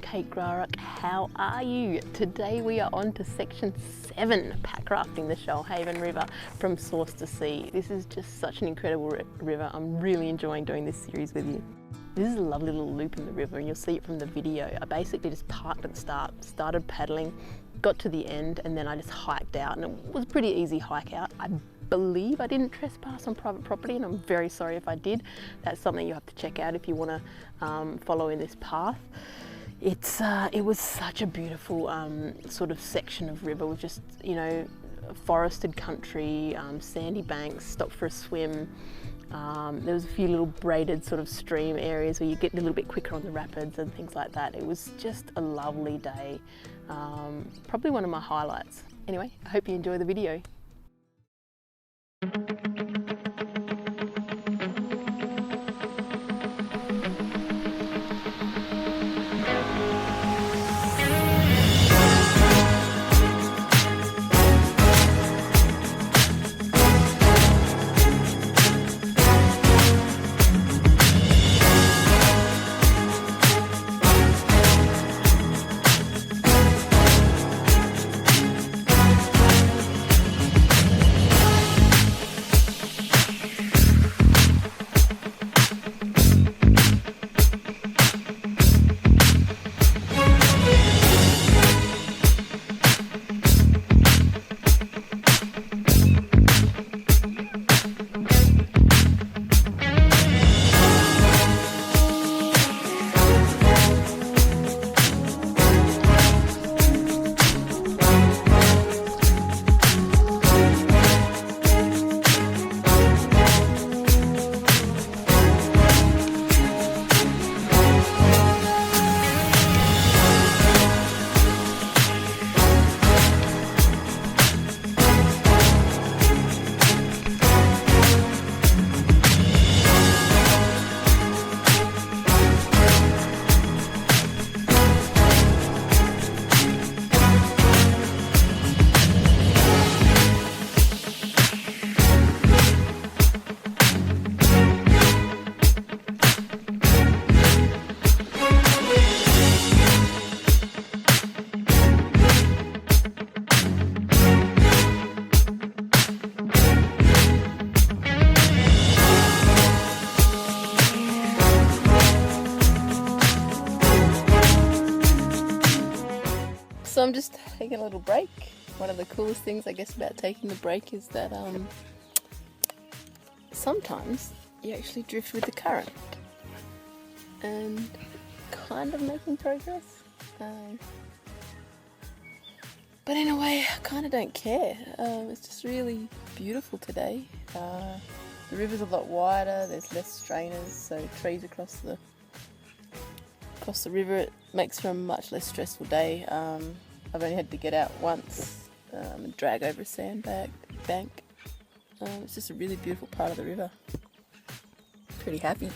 Kate Grarock. How are you? Today we are on to section 7, Packrafting the Shoalhaven River from source to sea. This is just such an incredible river. I'm really enjoying doing this series with you. This is a lovely little loop in the river and you'll see it from the video. I basically just parked at the start, started paddling, got to the end, and then I just hiked out, and it was a pretty easy hike out. I believe I didn't trespass on private property, and I'm very sorry if I did. That's something you have to check out if you want to follow in this path. It was such a beautiful sort of section of river with just, you know, forested country, sandy banks, stopped for a swim. There was a few little braided sort of stream areas where you get a little bit quicker on the rapids and things like that. It was just a lovely day. Probably one of my highlights. Anyway, I hope you enjoy the video. So I'm just taking a little break. One of the coolest things I guess about taking the break is that sometimes you actually drift with the current and kind of making progress. But in a way I kind of don't care. It's just really beautiful today. The river's a lot wider, there's less strainers, so trees across the river. It makes for a much less stressful day. I've only had to get out once and drag over a sandbank. It's just a really beautiful part of the river. Pretty happy.